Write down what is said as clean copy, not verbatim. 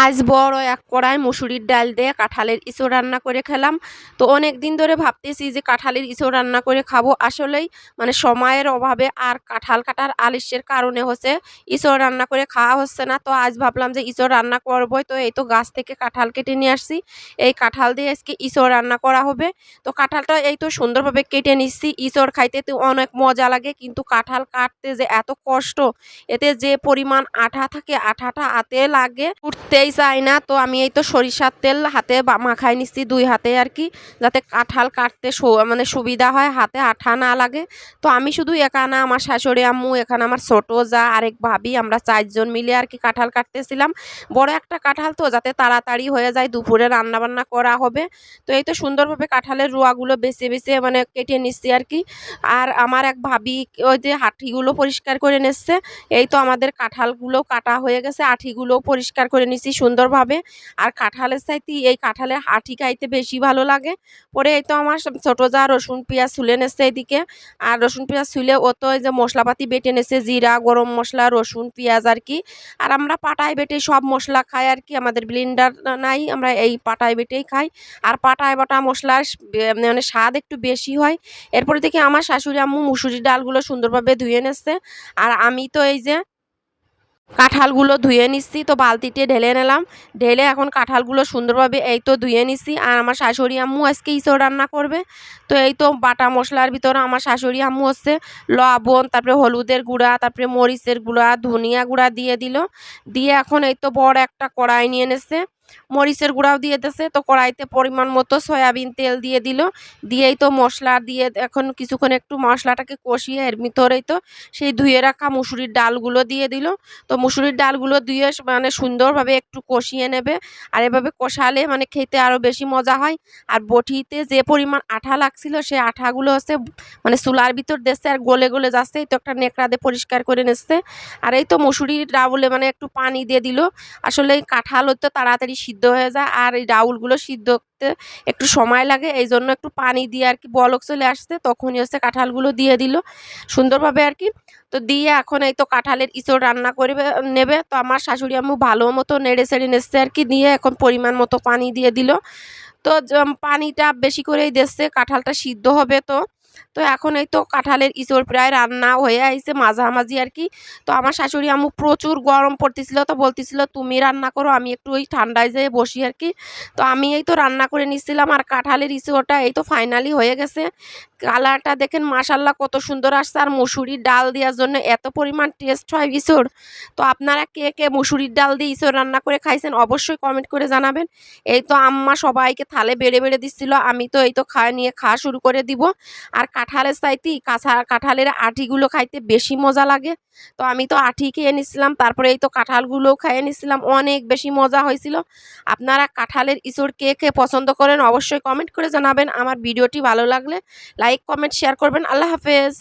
আজ বড় এক কড়াই মুসুরির ডাল দিয়ে কাঁঠালের ইঁচড় রান্না করে খেলাম। তো অনেক দিন ধরে ভাবতেছি যে কাঁঠালের ইঁচড় রান্না করে খাবো। আসলেই সময়ের অভাবে আর কাঁঠাল কাটার আলস্যের কারণে হচ্ছে ইঁচড় রান্না করে খাওয়া হচ্ছে না। তো আজ ভাবলাম যে ইঁচড় রান্না করবোই। তো এই তো গাছ থেকে কাঁঠাল কেটে নিয়ে আসছি। এই কাঁঠাল দিয়ে আজকে ইঁচড় রান্না করা হবে। তো কাঁঠালটা এই তো সুন্দরভাবে কেটে নিচ্ছি। ইঁচড় খাইতে তো অনেক মজা লাগে, কিন্তু কাঁঠাল কাটতে যে এত কষ্ট, এতে যে পরিমাণ আঠা থাকে আঠাটা হাতে লাগে উঠতেই চায় না। তো আমি এই তো সরিষার তেল হাতে মাখাই নিচ্ছি 2 হাতে আর কি, যাতে কাঁঠাল কাটতে সুবিধা হয়, হাতে আঠা না লাগে। তো আমি শুধু এখানে আমার শাশুড়ি আম্মু, এখানে আমার ছোট যা, আরেক ভাবি, আমরা 4 জন মিলে আর কি কাঁঠাল কাটতেছিলাম। বড় একটা কাঁঠাল তো, যাতে তাড়াতাড়ি হয়ে যায়, দুপুরে রান্না বান্না করা হবে। তো এই তো সুন্দরভাবে কাঁঠালের রুয়াগুলো বেছে বেছে কেটে নিচ্ছি আর কি। আর আমার এক ভাবি ওই যে হাঁটিগুলো পরিষ্কার করে নিচ্ছে। এই তো আমাদের কাঁঠালগুলো কাটা হয়ে গেছে, আঁঠিগুলো পরিষ্কার করে নিচ্ছি সুন্দরভাবে। আর কাঁঠালের চাইতে এই কাঁঠালের আঁঠি খাইতে বেশি ভালো লাগে। পরে এই তো আমার ছোট যা রসুন পেঁয়াজ ছুলে নেছে এদিকে। আর রসুন পেঁয়াজ ছুলে ও তো এই যে মশলাপাতি বেটে নেছে, জিরা, গরম মশলা, রসুন, পেঁয়াজ আর কি। আর আমরা পাটায় বেটে সব মশলা খাই আর কি, আমাদের ব্লেন্ডার নাই, আমরা এই পাটায় বেটেই খাই। আর পাটায় বাটা মশলার স্বাদ একটু বেশি হয়। এরপরে দেখি আমার শাশুড়ি আম্মু মুসুরির ডালগুলো সুন্দরভাবে ধুয়ে নেছে। আর আমি তো এই যে কাঁঠালগুলো ধুয়ে নিচ্ছি, তো বালতিতে ঢেলে নিলাম। ঢেলে এখন কাঁঠালগুলো সুন্দরভাবে এই তো ধুয়ে নিচ্ছি। আর আমার শাশুড়ি আম্মু আজকে ইঁচড় রান্না করবে। তো এই তো বাটা মশলার ভিতরে আমার শাশুড়ি আম্মু হচ্ছে লবণ, তারপরে হলুদের গুঁড়া, তারপরে মরিচের গুঁড়া, ধনিয়া গুঁড়া দিয়ে দিল। দিয়ে এখন এই তো বড় একটা কড়াই নিয়ে নেছে, মরিচের গুঁড়াও দিয়ে দিয়েছে। তো কড়াইতে পরিমাণ মতো সয়াবিন তেল দিয়ে দিল। দিয়েই তো মশলা দিয়ে এখন কিছুক্ষণ একটু মশলাটাকে কষিয়ে এর ভিতরেই তো সেই ধুয়ে রাখা মুসুরির ডালগুলো দিয়ে দিল। তো মুসুরির ডালগুলো দিয়ে সুন্দরভাবে একটু কষিয়ে নেবে। আর এভাবে কষালে খেতে আরও বেশি মজা হয়। আর বটিতে যে পরিমাণ আঠা লাগছিল, সেই আঠাগুলো হচ্ছে চুলার ভিতর দিচ্ছে আর গলে গলে যাচ্ছে। এই তো একটা নেকড়া দিয়ে পরিষ্কার করে নিচ্ছে। আর এই তো মুসুরির ডাউলে একটু পানি দিয়ে দিল। আসলে এই কাঁঠাল হয়তো তাড়াতাড়ি সিদ্ধ হয়ে যায়, আর এই ডাউলগুলো সিদ্ধ করতে একটু সময় লাগে, এই জন্য একটু পানি দিয়ে আর কি বলক চলে আসছে, তখনই হচ্ছে কাঁঠালগুলো দিয়ে দিল সুন্দরভাবে আর কি। তো দিয়ে এখন এই তো কাঁঠালের ইঁচড় রান্না করবে নেবে। তো আমার শাশুড়ি আম্মু ভালো মতো নেড়ে চেড়ে নিচ্ছে আর কি, দিয়ে এখন পরিমাণ মতো পানি দিয়ে দিল। তো পানিটা বেশি করেই দিচ্ছে, কাঁঠালটা সিদ্ধ হবে। তো তো এখন এই তো কাঁঠালের ইঁচড় প্রায় রান্না হয়ে আইছে মাঝামাঝি আর কি। তো আমার শাশুড়ি আম্মু প্রচুর গরম পড়তেছিল, তো বলতেছিল তুমি রান্না করো, আমি একটু ওই ঠান্ডায় যেয়ে বসি আর কি। তো আমি এই তো রান্না করে নিচ্ছিলাম। আর কাঁঠালের ইঁচড়টা এই তো ফাইনালি হয়ে গেছে। কালারটা দেখেন মাশাল্লাহ কত সুন্দর আসছে। আর মুসুরির ডাল দেওয়ার জন্য এত পরিমাণ টেস্ট হয় ইঁচড়। তো আপনারা কে কে মুসুরির ডাল দিয়ে ইঁচড় রান্না করে খাইছেন অবশ্যই কমেন্ট করে জানাবেন। এই তো আম্মা সবাইকে থালে বেড়ে বেড়ে দিচ্ছিল, আমি তো এই তো খাওয়া শুরু করে দিব। আর কাঁঠালের চাইতে কাঁঠালের আঁঠিগুলো খাইতে বেশি মজা লাগে। তো আমি তো আঁঠি খেয়ে নিচ্ছিলাম, তারপরে এই তো কাঁঠালগুলোও খেয়ে নিচ্ছিলাম, অনেক বেশি মজা হয়েছিল। আপনারা কাঁঠালের ইঁচড় কে কে পছন্দ করেন অবশ্যই কমেন্ট করে জানাবেন। আমার ভিডিওটি ভালো লাগলে লাইক, কমেন্ট, শেয়ার করবেন। আল্লাহ হাফেজ।